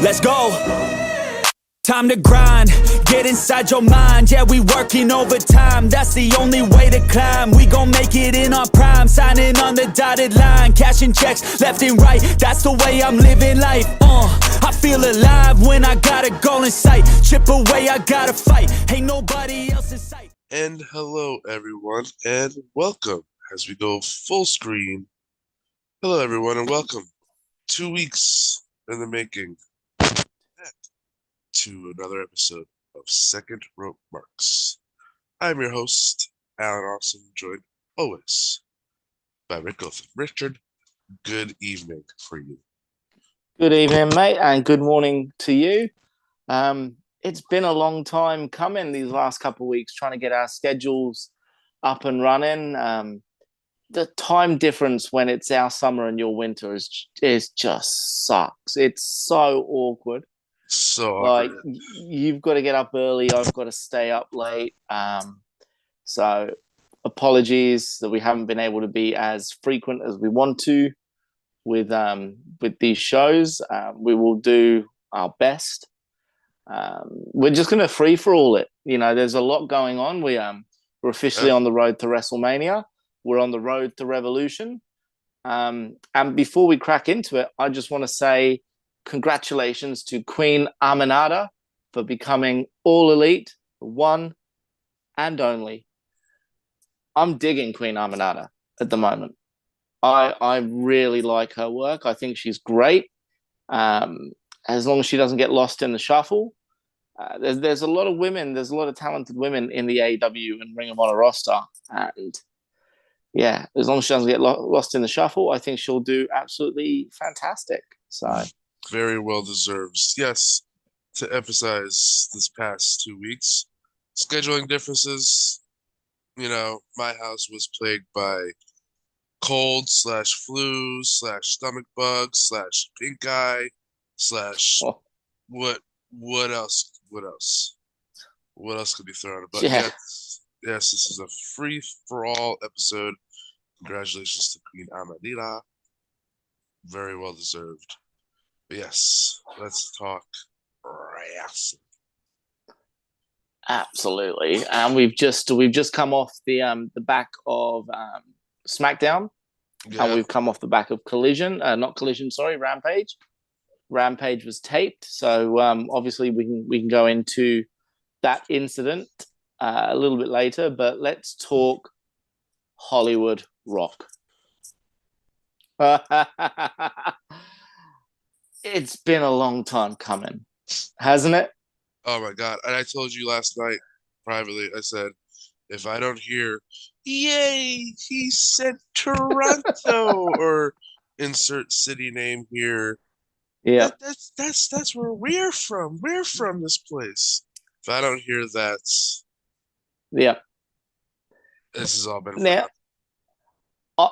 Let's go. Time to grind, get inside your mind. Yeah, we working overtime, that's the only way to climb. We gon' make it in our prime, signing on the dotted line, cashing checks left and right, that's the way I'm living life. I feel alive when I got a goal in sight. Chip away, I gotta fight, ain't nobody else in sight. And hello everyone, and welcome as we go full screen. Hello everyone and welcome. 2 weeks in the making to another episode of Second Rope Marks. I'm your host, Allan Awesome, joined always by Ric Gotham. Richard, good evening for you. Good evening, mate, and good morning to you. It's been a long time coming these last couple of weeks, trying to get our schedules up and running. The time difference when it's our summer and your winter is just sucks. It's so awkward. So like you've got to get up early, I've got to stay up late. So apologies that we haven't been able to be as frequent as we want to with these shows. We will do our best. We're just going to free for all it. You know, there's a lot going on. We're officially on the road to WrestleMania. We're on the road to Revolution. And before we crack into it, I just want to say congratulations to Queen Aminata for becoming All Elite, the one and only. I'm digging Queen Aminata at the moment. I really like her work. I think she's great. As long as she doesn't get lost in the shuffle. There's a lot of women. There's a lot of talented women in the AEW and Ring of Honor roster. And yeah, as long as she doesn't get lost in the shuffle, I think she'll do absolutely fantastic. So very well deserved. Yes, to emphasize this past 2 weeks, scheduling differences. You know, my house was plagued by cold / flu / stomach bug / pink eye / what else could be thrown? But yes, this is a free for all episode. Congratulations to Queen Amadita. Very well deserved. But yes, let's talk wrestling. Absolutely, and we've just come off the back of SmackDown, and we've come off the back of Rampage. Rampage was taped, so obviously we can go into that incident a little bit later. But let's talk Hollywood Rock. It's been a long time coming, hasn't it? Oh my God. And I told you last night privately, I said, if I don't hear, yay, he said Toronto or insert city name here. Yeah. That's where we're from. We're from this place. If I don't hear that, yeah, this has all been now.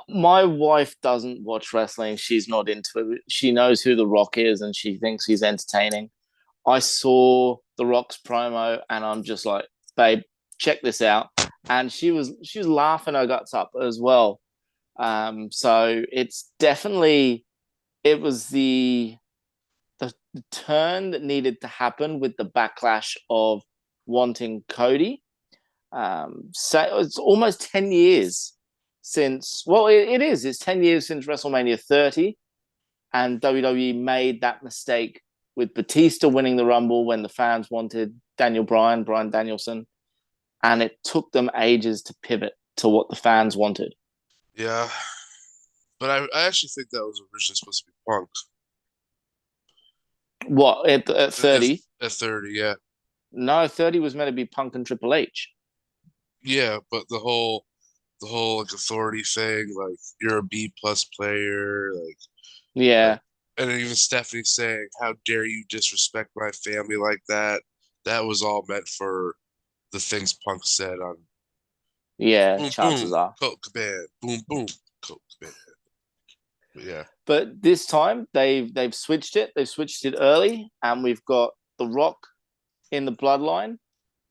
My wife doesn't watch wrestling. She's not into it. She knows who The Rock is and she thinks he's entertaining. I saw The Rock's promo and I'm just like, babe, check this out. And she was laughing her guts up as well. So it's definitely, it was the turn that needed to happen with the backlash of wanting Cody. So it's almost 10 years since, well, it's 10 years since WrestleMania 30, and WWE made that mistake with Batista winning the Rumble when the fans wanted Brian Danielson, and it took them ages to pivot to what the fans wanted. Yeah, but I actually think that was originally supposed to be Punk. What, at 30? At 30, yeah. No, 30 was meant to be Punk and Triple H. Yeah, but the whole like authority thing, like you're a B+ player, like yeah, and then even Stephanie saying, "How dare you disrespect my family like that?" That was all meant for the things Punk said on. Yeah, boom, chances boom, are. Coke Cabana, boom, boom, Coke Cabana. But yeah. But this time they've switched it. They've switched it early, and we've got The Rock in the Bloodline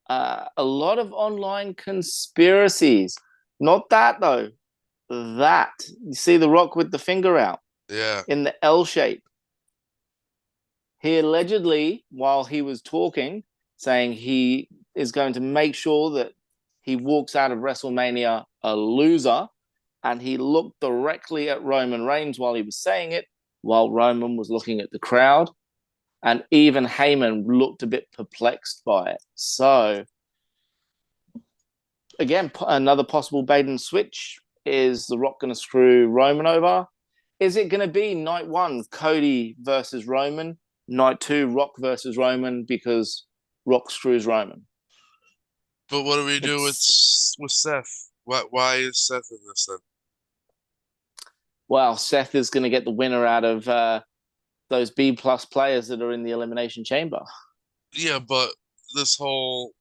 a lot of online conspiracies. Not that though. That you see the Rock with the finger out Yeah. in the L shape. He allegedly, while he was talking, saying he is going to make sure that he walks out of WrestleMania a loser, and he looked directly at Roman Reigns while he was saying it, while Roman was looking at the crowd, and even Heyman looked a bit perplexed by it. So, again, another possible bait and switch. Is The Rock going to screw Roman over? Is it going to be night one, Cody versus Roman? Night two, Rock versus Roman because Rock screws Roman? But what do we do with Seth? Why is Seth in this then? Well, Seth is going to get the winner out of those B-plus players that are in the Elimination Chamber. Yeah, but this whole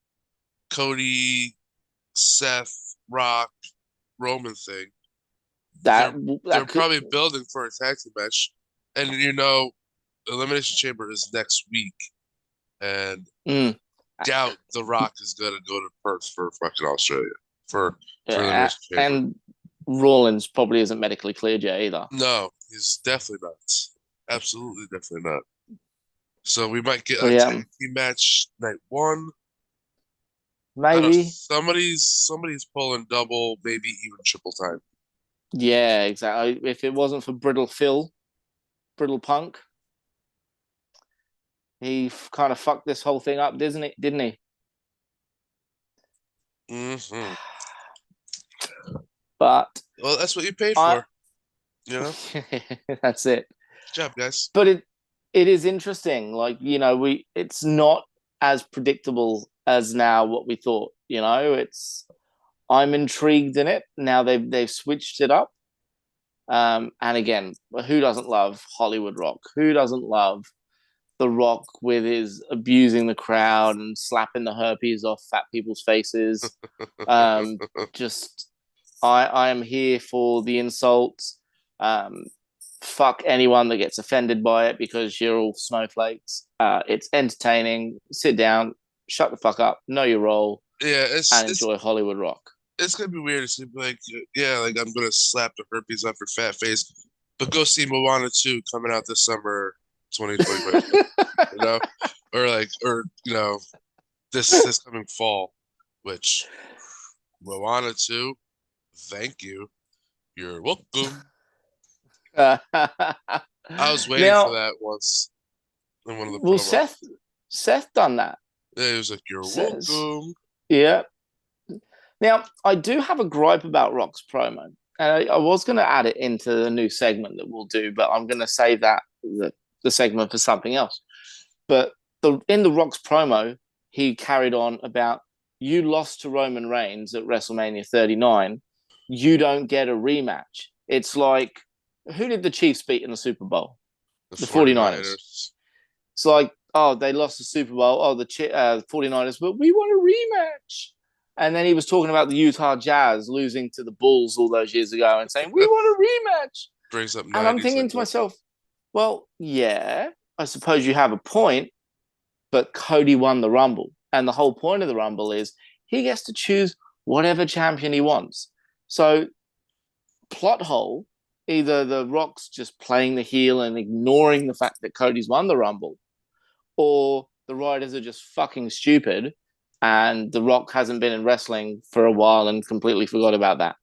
Cody, Seth, Rock, Roman thing, they're probably building for a tag team match. And Elimination Chamber is next week. And doubt The Rock is gonna go to Perth for fucking Australia for Elimination Chamber. And Rollins probably isn't medically cleared yet either. No, he's definitely not. Absolutely, definitely not. So we might get a tag team match night one. Maybe somebody's pulling double, maybe even triple time. Yeah, exactly. If it wasn't for Brittle Punk, he kind of fucked this whole thing up, didn't he? Mm-hmm. But well, that's what you paid for. That's it. Good job, guys. But it is interesting. Like, it's not as predictable as now what we thought. I'm intrigued in it. Now they've switched it up. And again, who doesn't love Hollywood Rock? Who doesn't love The Rock with his abusing the crowd and slapping the herpes off fat people's faces? I am here for the insults. Fuck anyone that gets offended by it because you're all snowflakes. It's entertaining. Sit down, shut the fuck up, know your role, and enjoy Hollywood Rock. It's gonna be weird. It's gonna be like, I'm gonna slap the herpes off your fat face, but go see Moana 2 coming out this summer, 2025. or this coming fall, which Moana 2. Thank you. You're welcome. I was waiting for that once in one of the promos. Seth done that. Yeah, he was like, "You're welcome." Yeah. Now, I do have a gripe about Rock's promo. And I was going to add it into the new segment that we'll do, but I'm going to save that, the segment, for something else. But in the Rock's promo, he carried on about, you lost to Roman Reigns at WrestleMania 39. You don't get a rematch. It's like, who did the Chiefs beat in the Super Bowl? The 49ers. It's like, oh, they lost the Super Bowl. Oh, the 49ers, but we want a rematch. And then he was talking about the Utah Jazz losing to the Bulls all those years ago and saying, we want a rematch. Brings up 90s, and I'm thinking to myself, well, yeah, I suppose you have a point, but Cody won the Rumble. And the whole point of the Rumble is he gets to choose whatever champion he wants. So, plot hole, either the Rock's just playing the heel and ignoring the fact that Cody's won the Rumble, or the writers are just fucking stupid and The Rock hasn't been in wrestling for a while and completely forgot about that.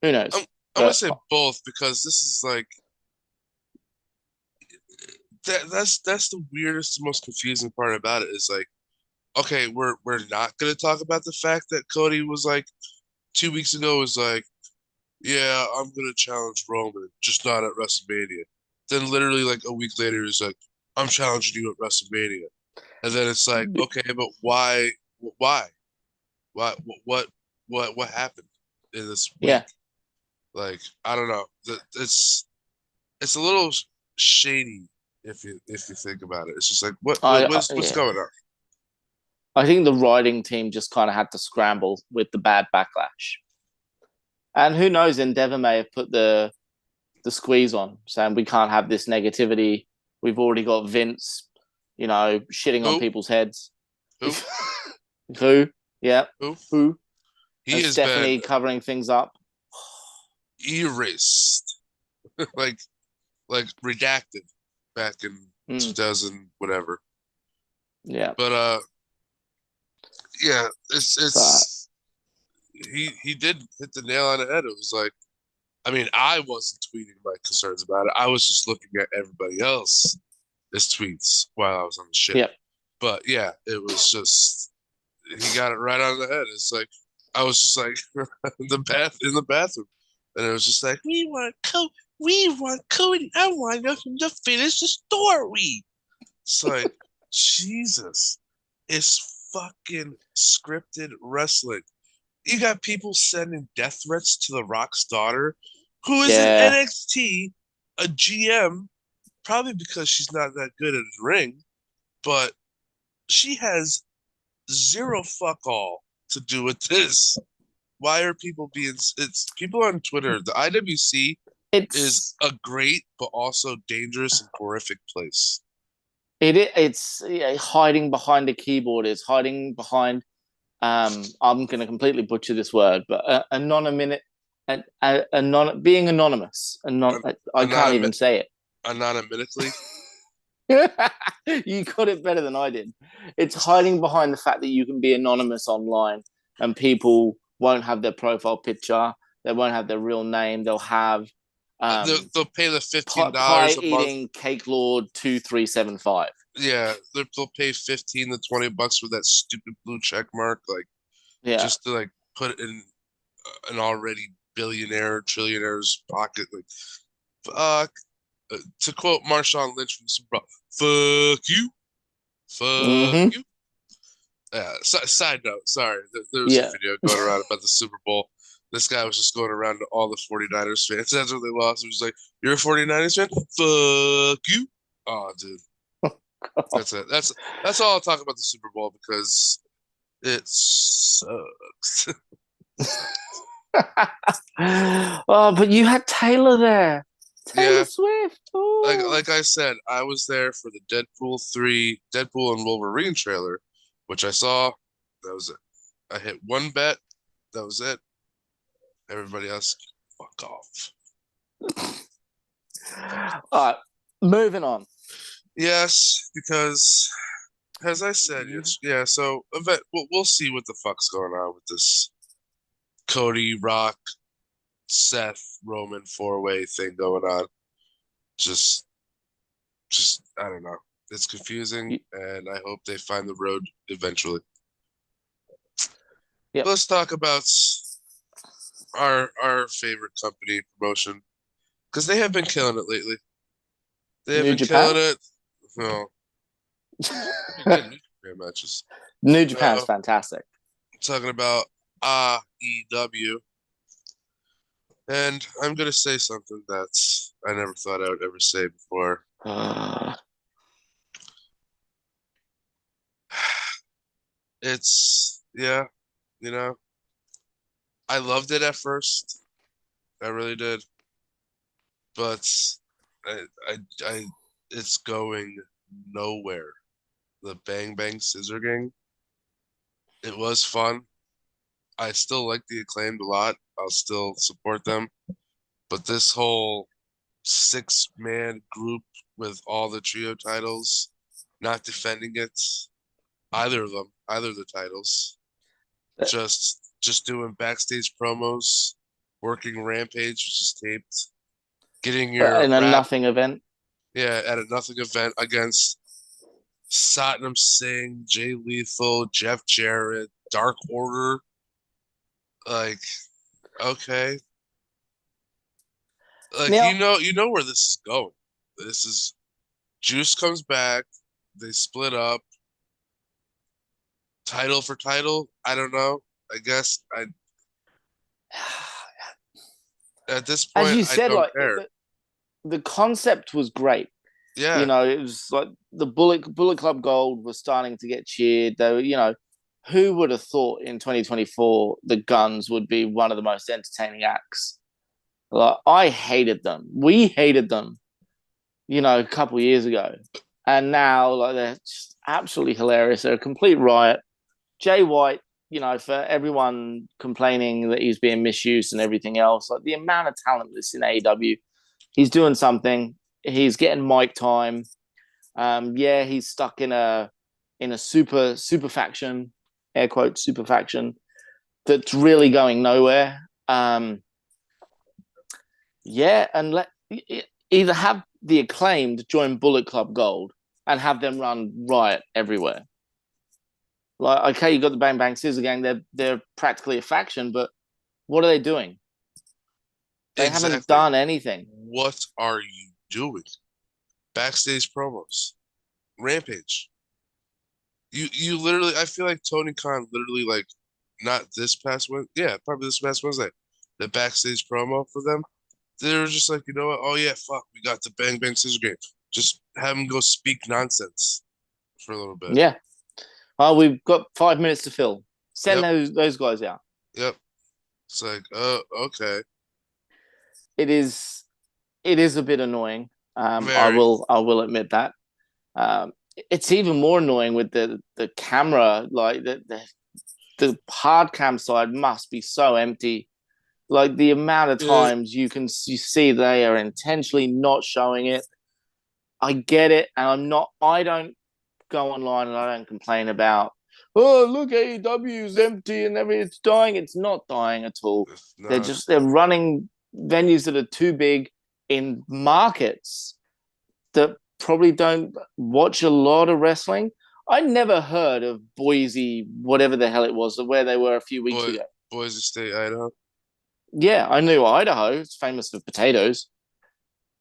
Who knows? I'm going to say both, because this is like, that's the weirdest, most confusing part about it is like, okay, we're not going to talk about the fact that Cody was like, 2 weeks ago was like, yeah, I'm going to challenge Roman, just not at WrestleMania. Then literally like a week later, he's like, I'm challenging you at WrestleMania. And then it's like, okay, but why? What happened in this week? Yeah. Like, I don't know. It's a little shady if you think about it. It's just like, what's going on? I think the writing team just kind of had to scramble with the bad backlash. And who knows, Endeavor may have put the squeeze on, saying we can't have this negativity. We've already got Vince, shitting on people's heads. Who? Who? Yeah. Who? Who? He And has been Stephanie covering things up. erased, like redacted back in Mm, 2000 whatever. yeah. But yeah, So it's he did hit the nail on the head. It was like, I mean, I wasn't tweeting my concerns about it. I was just looking at everybody else's tweets while I was on the ship. yeah. But yeah, it was just he got it right on the head. It's like I was just like in the bathroom, and it was just like we want Cody. I want him to finish the story. It's like Jesus, it's fucking scripted wrestling. You got people sending death threats to The Rock's daughter, who is in Yeah. NXT, a GM, probably because she's not that good at the ring, but she has zero fuck all to do with this. Why are people being? It's people on Twitter. The IWC is It's a great but also dangerous and horrific place. it's yeah, hiding behind a keyboard. It's hiding behind. I'm going to completely butcher this word, but being anonymous. An- I can't Anonymous, even say it. anonymically. You got it better than I did. It's hiding behind the fact that you can be anonymous online and people won't have their profile picture. They won't have their real name. They'll have They'll pay the pie $15 a month. eating cake lord 2375. Yeah, they'll pay 15 to $20 for that stupid blue check mark, like Yeah. just to like put it in an already billionaire trillionaire's pocket. Like, fuck. To quote Marshawn Lynch from the Super Bowl, "Fuck you, fuck Mm-hmm. you." Yeah. Side note, sorry, there was a Yeah. video going around about the Super Bowl. This guy was just going around to all the 49ers fans after they lost. He was like, "You're a 49ers fan? Fuck you." Oh, dude. That's it. That's all I'll talk about the Super Bowl because it sucks. Oh, but you had Taylor there. Taylor Yeah, Swift. Oh. like I said, I was there for the Deadpool and Wolverine trailer, which I saw. That was it. I hit one bet. That was it. Everybody else, fuck off. All right, moving on. Yes, because as I said, yeah. So event, we'll see what the fuck's going on with this Cody, Rock, Seth, Roman four-way thing going on. Just I don't know. It's confusing, and I hope they find the road eventually. Yep. Let's talk about our favorite company promotion because they have been killing it lately. They have New been Japan. killing it. No, good New Japan matches. New Japan's No, fantastic. I'm talking about AEW, and I'm gonna say something that I never thought I would ever say before. It's yeah, you know, I loved it at first. I really did, but I, I, it's going nowhere. The Bang Bang Scissor Gang. It was fun. I still like the Acclaimed a lot. I'll still support them. But this whole six-man group with all the trio titles, not defending it, either of them, either of the titles, just doing backstage promos, working Rampage, which is taped, getting your In a rap, nothing event. yeah, at a nothing event against Satnam Singh, Jay Lethal, Jeff Jarrett, Dark Order. Like, okay. Like Now, you know where this is going. This is Juice comes back, they split up. Title for title, I don't know. I guess I at this as point you I said, don't like care. the concept was great. You Yeah. know, it was like the Bullet Club Gold was starting to get cheered. Though, you know, who would have thought in 2024 the Guns would be one of the most entertaining acts? Like, I hated them. We hated them, you know, a couple of years ago, and now like they're just absolutely hilarious. They're a complete riot. Jay White for everyone complaining that he's being misused and everything else, like the amount of talent that's in AEW, he's doing something. He's getting mic time. Yeah, he's stuck in a super faction, air quotes, super faction that's really going nowhere. Yeah, and either have the Acclaimed join Bullet Club Gold and have them run riot everywhere. Like, okay, you got the Bang Bang Scissor Gang. They're practically a faction, but what are they doing? They haven't done anything. What are you doing? Backstage promos, Rampage. You literally, I feel like Tony Khan literally, like, not this past Wednesday, yeah, probably this past Wednesday, the backstage promo for them. They were just like, you know what? Oh yeah, fuck, we got the Bang Bang Scissor Gang. Just have them go speak nonsense for a little bit. Yeah. Oh, we've got 5 minutes to fill. Send those guys out. Yep. It's like, okay. It is a bit annoying. I will admit that. It's even more annoying with the camera. Like the hard cam side must be so empty. Like the amount of times you see they are intentionally not showing it. I get it, and I don't go online and I don't complain about, oh, look, AEW is empty and everything, it's dying. It's not dying at all. They're running venues that are too big in markets that probably don't watch a lot of wrestling. I never heard of Boise, whatever the hell it was, where they were a few weeks ago. Boise State, Idaho. Yeah, I knew Idaho. It's famous for potatoes.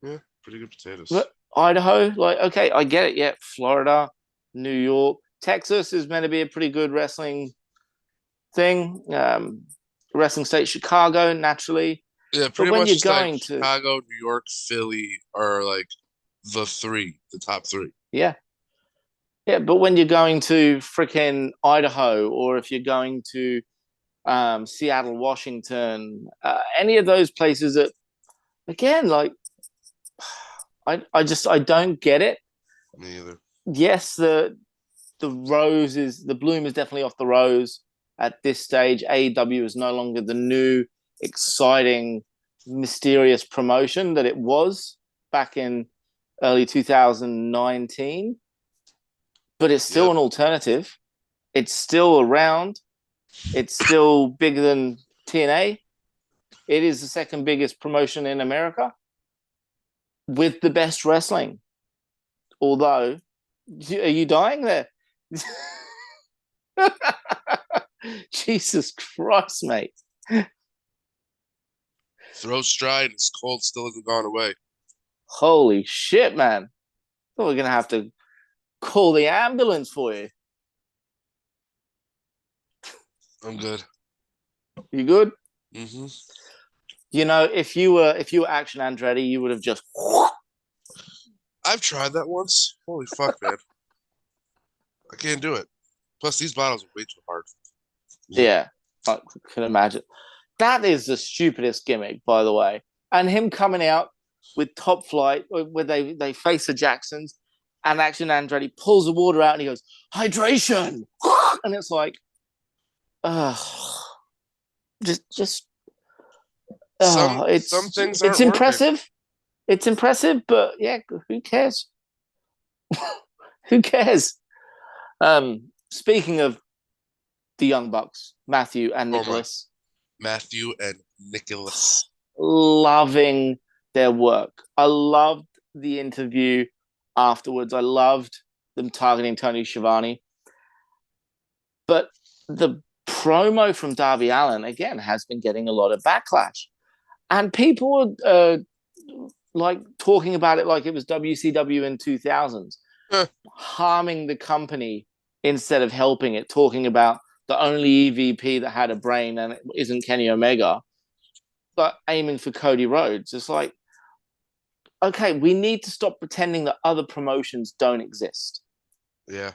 Yeah, pretty good potatoes. But Idaho, like, okay, I get it. Yeah, Florida, New York, Texas is meant to be a pretty good wrestling thing. Wrestling state, Chicago, naturally. Yeah, pretty much. You're going like to Chicago, New York, Philly are like the top three. Yeah. Yeah, but when you're going to freaking Idaho, or if you're going to Seattle, Washington, any of those places that, again, like, I don't get it. Me either. Yes, the bloom is definitely off the rose at this stage. AEW is no longer the new, exciting, mysterious promotion that it was back in early 2019. But it's still an alternative. It's still around. It's still bigger than TNA. It is the second biggest promotion in America with the best wrestling. Although, are you dying there? Jesus Christ, mate. Throat stride, it's cold, still hasn't gone away. Holy shit, man. We're going to have to call the ambulance for you. I'm good. You good? Mm-hmm. You know, if you were Action Andretti, you would have just... I've tried that once. Holy fuck, man. I can't do it. Plus, these bottles are way too hard. Yeah, I can imagine. That is the stupidest gimmick, by the way. And him coming out with Top Flight, where they face the Jacksons, and Action Andretti pulls the water out and he goes, hydration! And it's like, some things aren't impressive. Working. It's impressive, but yeah, who cares? Who cares? Speaking of the Young Bucks, Matthew and Nicholas. Matthew and Nicholas. Loving their work. I loved the interview afterwards. I loved them targeting Tony Schiavone. But the promo from Darby Allin, again, has been getting a lot of backlash. And people are like talking about it like it was WCW in 2000s, harming the company instead of helping it, talking about the only EVP that had a brain and it isn't Kenny Omega, but aiming for Cody Rhodes. It's like, okay, we need to stop pretending that other promotions don't exist. Yeah.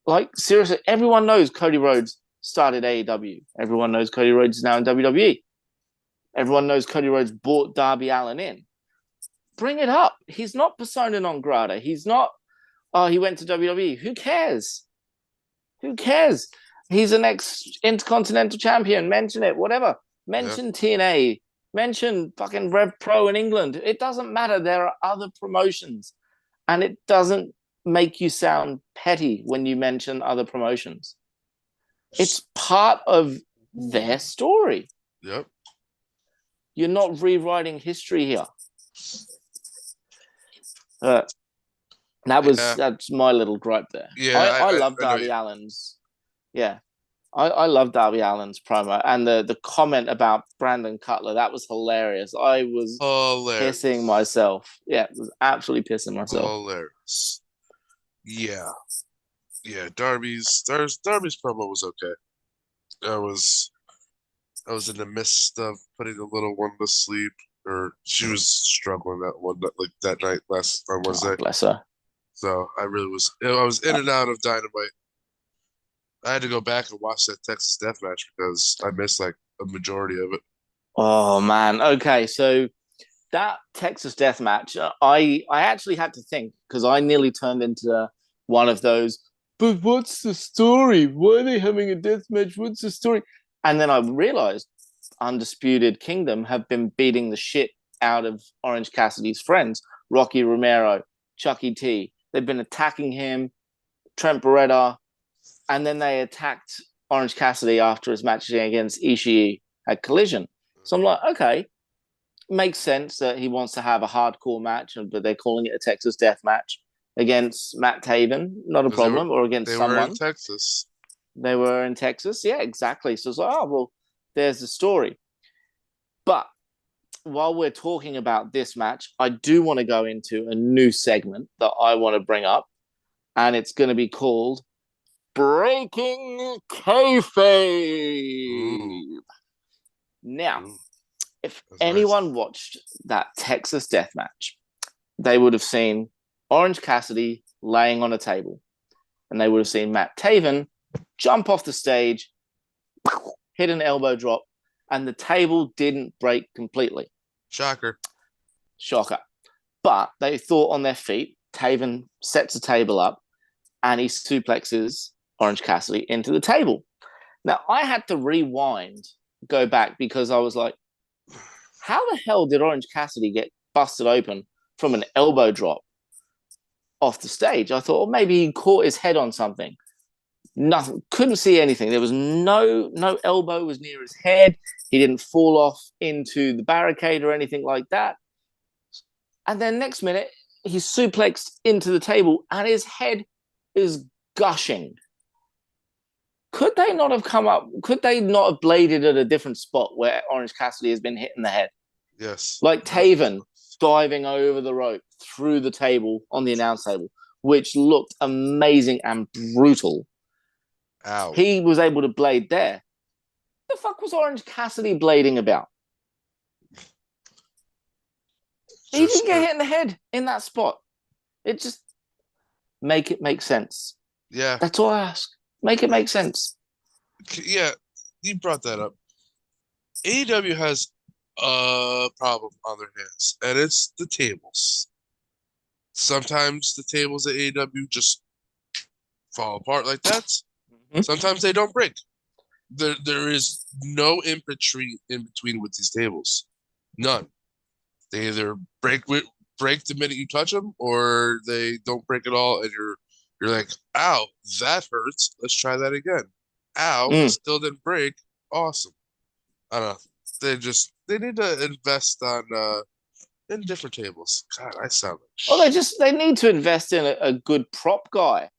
Like, seriously, everyone knows Cody Rhodes started AEW. Everyone knows Cody Rhodes is now in WWE. Everyone knows Cody Rhodes brought Darby Allin in. Bring it up. He's not persona non grata. He's not, he went to WWE. Who cares? Who cares? He's an ex-Intercontinental champion. Mention it, whatever. Mention TNA. Mention fucking Rev Pro in England. It doesn't matter. There are other promotions. And it doesn't make you sound petty when you mention other promotions. It's part of their story. Yep. You're not rewriting history here. That's my little gripe there. Yeah, I love Darby Allin's. Yeah. I love Darby Allin's promo and the comment about Brandon Cutler. That was hilarious. I was pissing myself. Yeah, it was absolutely pissing myself. Hilarious. Yeah. Yeah, Darby's promo was okay. I was in the midst of putting the little one to sleep, or she was struggling that night on Wednesday. Oh, bless her. So I was in and out of Dynamite. I had to go back and watch that Texas Death Match because I missed like a majority of it. Oh man. Okay, so that Texas Death Match, I actually had to think because I nearly turned into one of those. But what's the story? Why are they having a death match? What's the story? And then I realized Undisputed Kingdom have been beating the shit out of Orange Cassidy's friends, Rocky Romero, Chucky T. They've been attacking him, Trent Beretta, and then they attacked Orange Cassidy after his match against Ishii at Collision. So I'm like, okay, makes sense that he wants to have a hardcore match, but they're calling it a Texas Death Match against Matt Taven. Not a problem. Or against someone. They were in Texas. They were in Texas. Yeah, exactly. So it's like, oh, well, there's the story. But while we're talking about this match, I do want to go into a new segment that I want to bring up. And it's going to be called Breaking Kayfabe. Ooh. Now, if anyone watched that Texas Death Match, they would have seen Orange Cassidy laying on a table. And they would have seen Matt Taven jump off the stage, hit an elbow drop, and the table didn't break completely. Shocker. But they thought on their feet. Taven sets the table up, and he suplexes Orange Cassidy into the table. Now, I had to go back, because I was like, how the hell did Orange Cassidy get busted open from an elbow drop off the stage? I thought, well, maybe he caught his head on something. Nothing. Couldn't see anything. There was no elbow was near his head. He didn't fall off into the barricade or anything like that. And then next minute, he's suplexed into the table and his head is gushing. Could they not have bladed at a different spot where Orange Cassidy has been hit in the head? Yes. Like Taven diving over the rope through the table on the announce table, which looked amazing and brutal. Ow. He was able to blade there. What the fuck was Orange Cassidy blading about? He didn't get hit in the head in that spot. It just make it make sense. Yeah. That's all I ask. Make it make sense. Yeah, you brought that up. AEW has a problem on their hands, and it's the tables. Sometimes the tables at AEW just fall apart like that. Mm-hmm. Sometimes they don't break. There is no in between with these tables. None. They either break the minute you touch them, or they don't break at all, and you're like, ow, that hurts. Let's try that again. Ow, still didn't break. Awesome. I don't know. They need to invest in different tables. God, I sound like well, they need to invest in a good prop guy.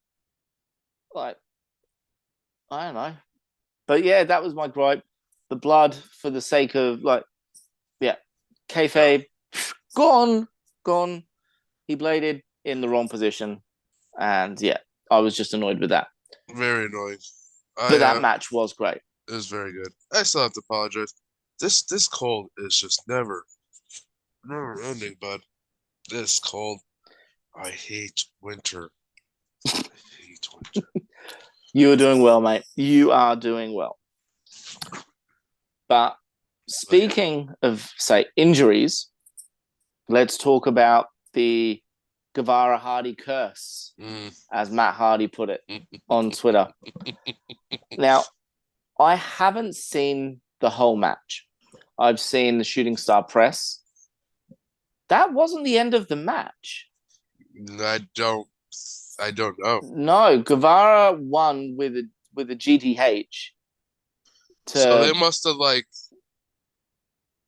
Like, I don't know. But yeah, that was my gripe. The blood for the sake of kayfabe, gone. He bladed in the wrong position. And yeah, I was just annoyed with that. Very annoying. But that match was great. It was very good. I still have to apologize. This cold is just never ending, bud. This cold. I hate winter. You are doing well, mate. You are doing well. But speaking of, say, injuries, let's talk about the Guevara Hardy curse, Mm. as Matt Hardy put it on Twitter. Now, I haven't seen the whole match. I've seen the Shooting Star press. That wasn't the end of the match. I don't know. No, Guevara won with a GTH. So they must have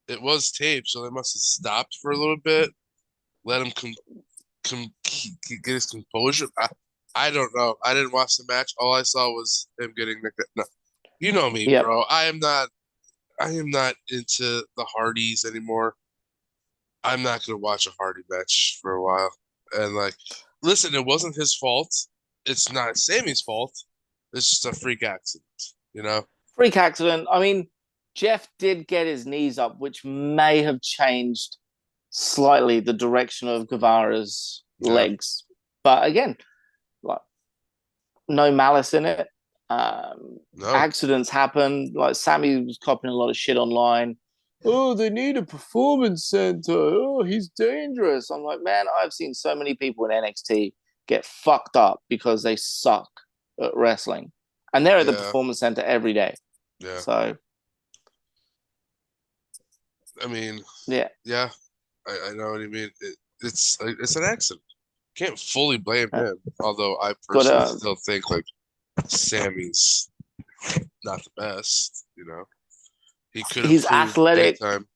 it was taped, so they must have stopped for a little bit, let him get his composure. I don't know. I didn't watch the match. All I saw was him getting no. You know me, Yep. bro. I am not into the Hardys anymore. I'm not gonna watch a Hardy match for a while. And listen, it wasn't his fault. It's not Sammy's fault. It's just a freak accident, you know? Freak accident. I mean, Jeff did get his knees up, which may have changed slightly the direction of Guevara's legs. But again, no malice in it. No. Accidents happen. Sammy was copying a lot of shit online. Oh, they need a performance center. Oh, he's dangerous. I'm like, man, I've seen so many people in NXT get fucked up because they suck at wrestling. And they're at the performance center every day. Yeah. So, I mean, yeah. I know what you mean. It's an accident. Can't fully blame him, although I personally still think Sammy's not the best, you know. He could have. He's athletic. Time.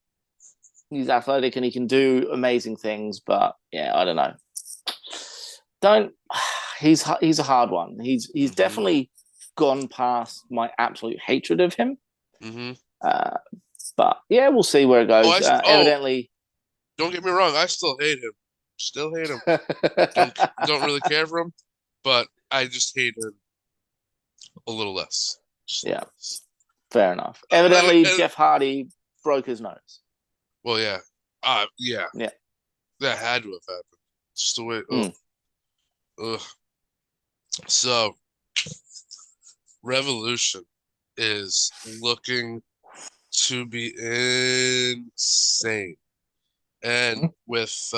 He's athletic and he can do amazing things, but yeah, I don't know. He's a hard one. He's definitely gone past my absolute hatred of him. Mm-hmm. But yeah, we'll see where it goes. Evidently, don't get me wrong. I still hate him. Still hate him. don't really care for him, but I just hate him a little less. Fair enough. Evidently, Jeff Hardy broke his nose. Well, yeah. That had to have happened. Just the way. Ugh. So, Revolution is looking to be insane, and with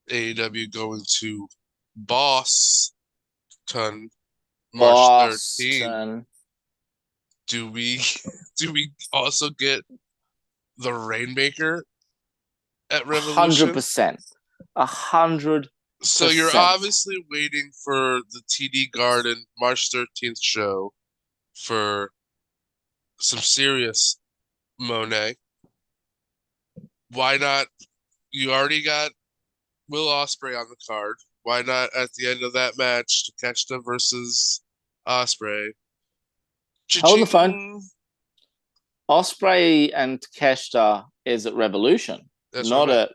AEW going to Boston March 13th. Do we also get the Rainmaker at Revolution? 100%. 100%. So you're obviously waiting for the TD Garden March 13th show for some serious Monet. Why not? You already got Will Ospreay on the card. Why not at the end of that match, Takeshita versus Ospreay? Hold the phone. Ospreay and Takeshita is at Revolution. That's not right. at.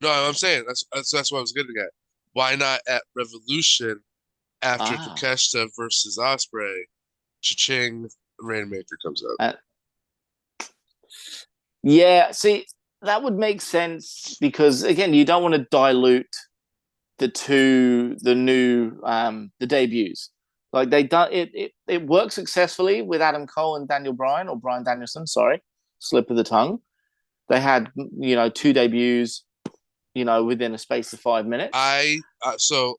No, I'm saying that's what I was getting at. Why not at Revolution after Takeshita versus Ospreay? Cha-ching, Rainmaker comes out. Yeah, see, that would make sense because again, you don't want to dilute the debuts. Like they done it worked successfully with Adam Cole and Daniel Bryan or Bryan Danielson. Sorry, slip of the tongue. They had 2 debuts, within a space of 5 minutes. So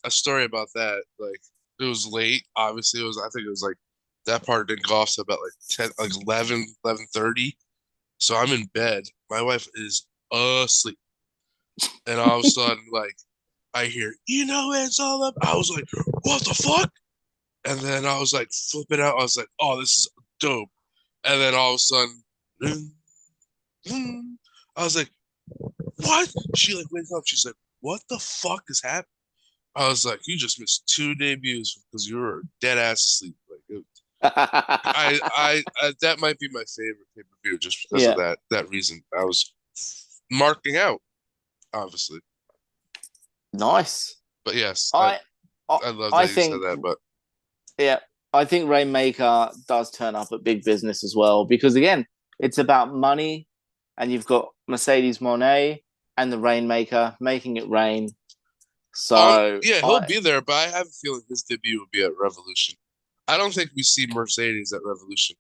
a story about that. Like it was late. Obviously, I think it was like that part didn't go off to about 11:30. So I'm in bed. My wife is asleep, and all of a sudden, I hear, it's all up. I was like, what the fuck? And then I was like, flipping out. I was like, oh, this is dope. And then all of a sudden, I was like, what? She wakes up. She's like, what the fuck is happening? I was like, you just missed 2 debuts because you were dead ass asleep. That might be my favorite pay-per-view just because of that reason. I was marking out, obviously. Nice. But yes, I love that you said that. But yeah, I think Rainmaker does turn up at big business as well because again, it's about money, and you've got Mercedes Moné and the Rainmaker making it rain. So he'll be there, but I have a feeling his debut will be at Revolution. I don't think we see Mercedes at Revolution.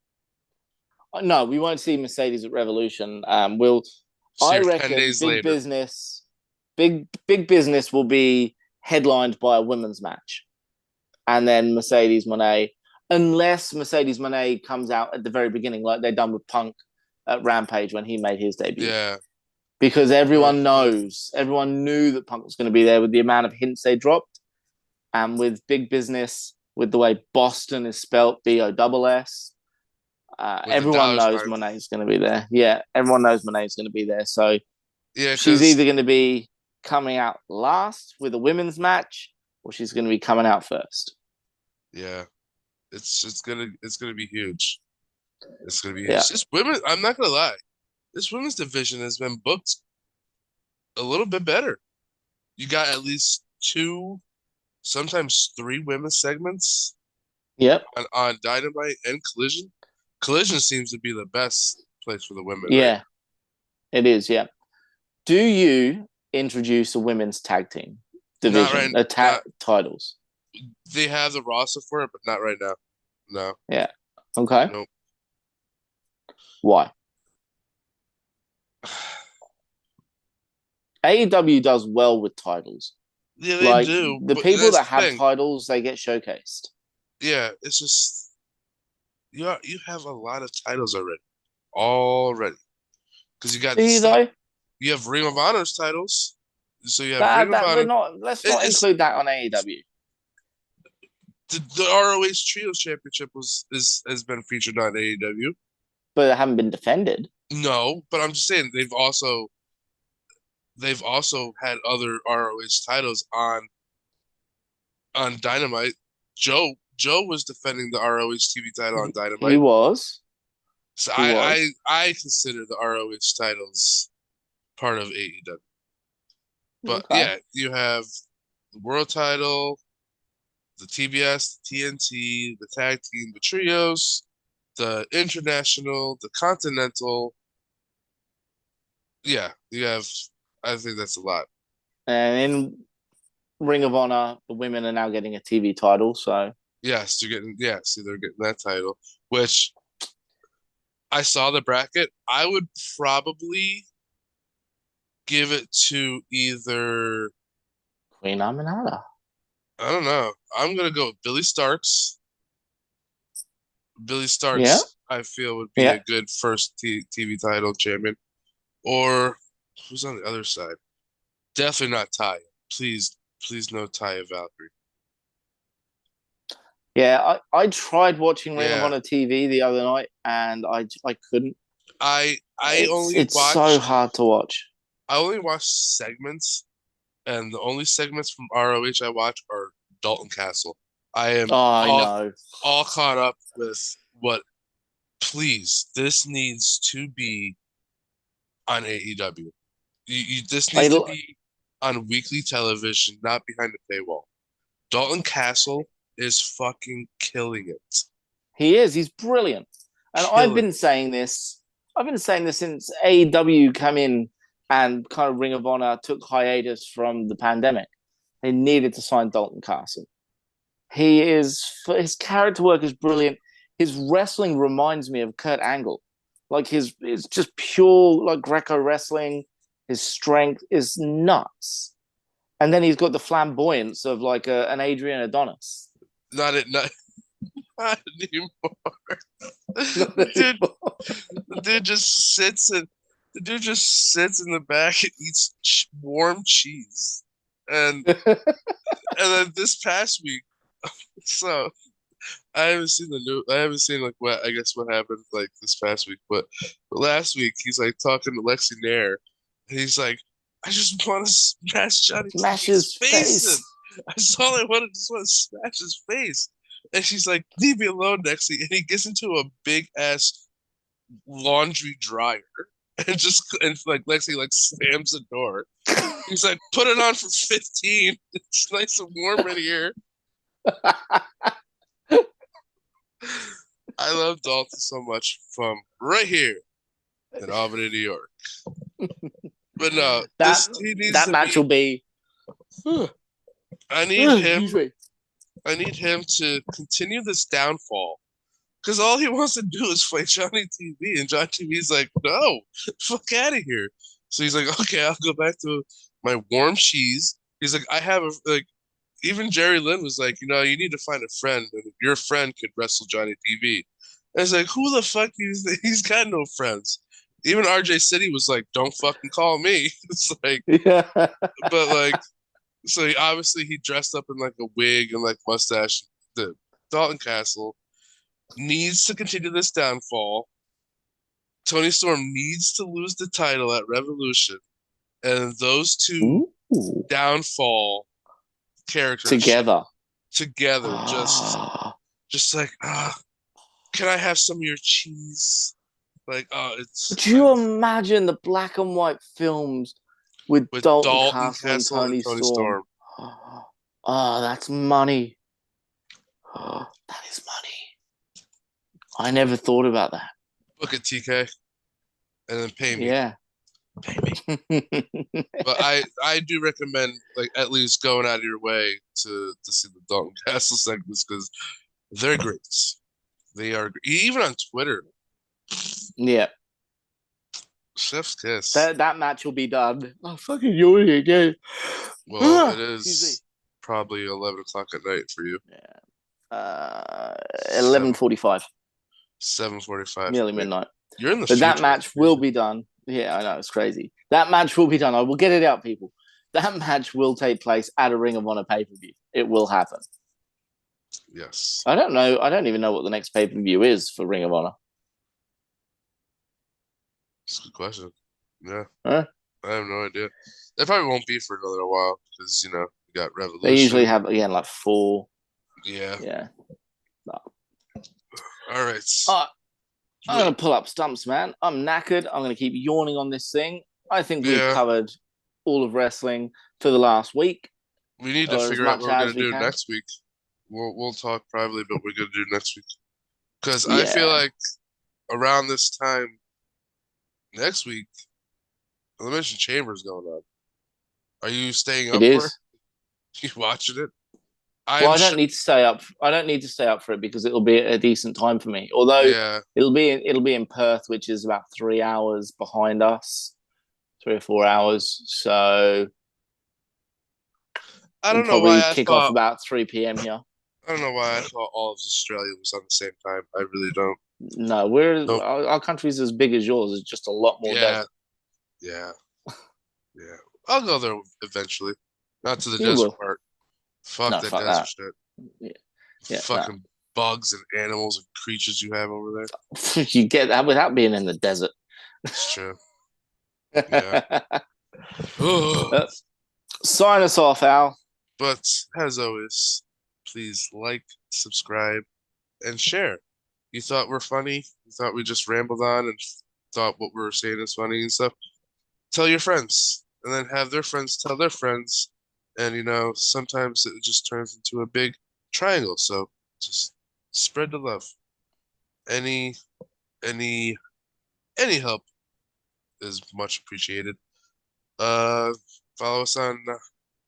No, we won't see Mercedes at Revolution. I reckon big business big business will be headlined by a women's match, and then Mercedes Moné, unless Mercedes Moné comes out at the very beginning, like they've done with Punk at Rampage when he made his debut. Yeah. Because everyone knew that Punk was going to be there with the amount of hints they dropped, and with big business, with the way Boston is spelt BOSS. Everyone knows Moné's going to be there. Yeah, everyone knows Moné's going to be there. So yeah, she's either going to be coming out last with a women's match, or she's going to be coming out first. Yeah, it's gonna be huge. It's gonna be huge. Yeah. This women, I'm not gonna lie, this women's division has been booked a little bit better. You got at least 2, sometimes 3 women's segments. Yep. On Dynamite and Collision. Collision seems to be the best place for the women. Yeah, right? it is. Yeah. Do you introduce a women's tag team division, titles? They have the roster for it, but not right now. No. Yeah. Okay. Nope. Why? AEW does well with titles. Yeah, they do. The people that have titles, they get showcased. Yeah, it's just you have a lot of titles already. Because you got you have Ring of Honor's titles. So you have Ring of Honor. Let's not include that on AEW. The ROH Trios Championship has been featured on AEW. But it haven't been defended. No, but I'm just saying they've also had other ROH titles on Dynamite. Joe was defending the ROH TV title on Dynamite. He was. So I consider the ROH titles part of AEW. But yeah, you have the world title, the TBS, the TNT, the tag team, the trios, the international, the continental. Yeah, you have. I think that's a lot. And in Ring of Honor, the women are now getting a TV title. So yes, they're getting that title. Which I saw the bracket. I would probably give it to either Queen Aminata. I don't know. I'm gonna go with Billy Starks. Billy Starks, I feel, would be a good first TV title champion. Or who's on the other side? Definitely not Taya. Please no Taya Valkyrie. Yeah, I tried watching Ring of Honor TV the other night, and I couldn't. It's so hard to watch. I only watched segments, and the only segments from ROH I watch are Dalton Castle. I am all caught up with what. Please, this needs to be on AEW. This needs to be on weekly television, not behind the paywall. Dalton Castle is fucking killing it. He is. He's brilliant. And I've been saying this since AEW came in and kind of Ring of Honor took hiatus from the pandemic. They needed to sign Dalton Castle. His character work is brilliant. His wrestling reminds me of Kurt Angle. Like it's just pure like Greco wrestling. His strength is nuts. And then he's got the flamboyance of like an Adrian Adonis. Not anymore. The dude just sits in the back and eats warm cheese. And then this past week, so I haven't seen like what happened like this past week, but last week he's like talking to Lexi Nair, and he's like, I just want to smash Johnny's face in. That's all I want. I just want to smash his face. And she's like, leave me alone, Lexi. And he gets into a big ass laundry dryer and like Lexi like slams the door. He's like, put it on for 15. It's nice and warm in here. I love Dalton so much from right here in Albany, New York. But no, that match will be. I need him to continue this downfall, because all he wants to do is fight Johnny TV, and Johnny TV's like, no, fuck out of here. So he's like, okay, I'll go back to my warm cheese. He's like, I have a like. Even Jerry Lynn was like, you need to find a friend, and your friend could wrestle Johnny TV. And it's like, who the fuck he's got no friends. Even RJ City was like, don't fucking call me. It's like, Yeah. but like, so he dressed up in like a wig and like mustache. The Dalton Castle needs to continue this downfall. Tony Storm needs to lose the title at Revolution, and those two Ooh. downfall characters Together. just like can I have some of your cheese? Like, Could you imagine the black and white films with Dalton Castle and Tony Storm? Oh, that's money. Oh, that is money. I never thought about that. Book it, TK, and then pay me. Yeah. Pay me. But I do recommend like at least going out of your way to see the Dalton Castle segments because they're great. They are even on Twitter. Yeah. Chef's kiss. That match will be done. Oh, fucking yawning again. Well, it is probably 11 o'clock at night for you. Yeah. 11:45. 7:45. Nearly midnight. You're in the But future. that match will be done. Yeah, I know, it's crazy. That match will be done. I will get it out, people. That match will take place at a Ring of Honor pay-per-view. It will happen. Yes. I don't know. I don't even know what the next pay-per-view is for Ring of Honor. That's a good question. Yeah. Huh? I have no idea. They probably won't be for another while because, you got Revolution. They usually have, again, like 4. Yeah. Yeah. No. All right. I'm going to pull up stumps, man. I'm knackered. I'm going to keep yawning on this thing. I think we've covered all of wrestling for the last week. We need to figure out what we're going to do next week. We'll talk privately, but we're going to do next week. Because I feel like around this time next week, Elimination Chamber is going on. Are you staying up for it? You watching it? I don't need to stay up. I don't need to stay up for it because it'll be a decent time for me. Although it'll be in Perth, which is about 3 hours behind us, 3 or 4 hours. So I don't know why I kick thought, off about 3 p.m. here. I don't know why I thought all of Australia was on the same time. I really don't. No, our country's as big as yours. It's just a lot more desert. Yeah. I'll go there eventually. Not to the desert part. Fuck that desert shit. Yeah, fucking bugs and animals and creatures you have over there. You get that without being in the desert. It's true. Yeah. Sign us off, Al. But as always, please like, subscribe, and share. You thought we're funny? You thought we just rambled on and thought what we were saying is funny and stuff? Tell your friends, and then have their friends tell their friends. And, sometimes it just turns into a big triangle. So just spread the love. Any help is much appreciated. Follow us on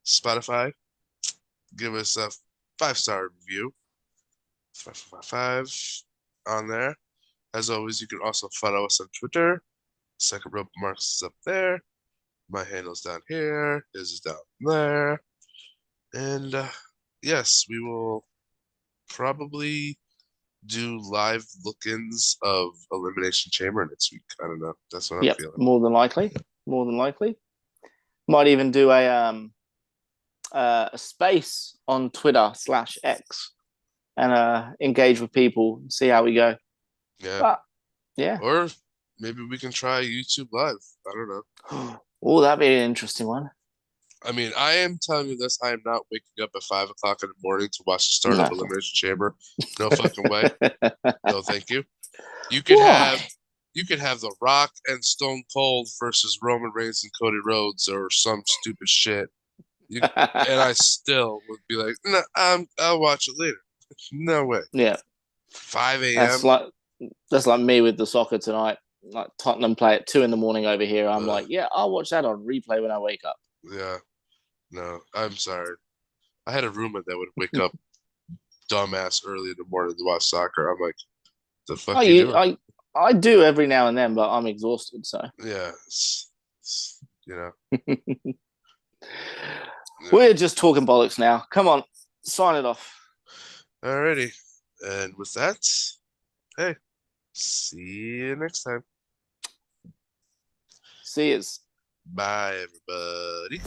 Spotify. Give us a 5-star review. 5 on there. As always, you can also follow us on Twitter. Second Rope Marks is up there. My handle's down here. His is down there. And yes, we will probably do live look-ins of Elimination Chamber next week. I don't know. That's what I'm feeling. More than likely. Might even do a space on Twitter/X and engage with people and see how we go. Yeah. Or maybe we can try YouTube Live. I don't know. Oh, that'd be an interesting one. I mean, I am telling you this. I am not waking up at 5 o'clock in the morning to watch the start of Elimination Chamber. No fucking way. No, thank you. You could have The Rock and Stone Cold versus Roman Reigns and Cody Rhodes or some stupid shit. And I still would be like, no, I'll watch it later. No way. Yeah. 5 a.m. That's like me with the soccer tonight. Like Tottenham play at 2 a.m. over here. I'm like, I'll watch that on replay when I wake up. Yeah. No, I'm sorry. I had a roommate that would wake up dumbass early in the morning to watch soccer. I'm like, the fuck you doing? I do every now and then, but I'm exhausted, so. Yeah. We're just talking bollocks now. Come on, sign it off. Alrighty. And with that, hey, see you next time. See yous. Bye, everybody.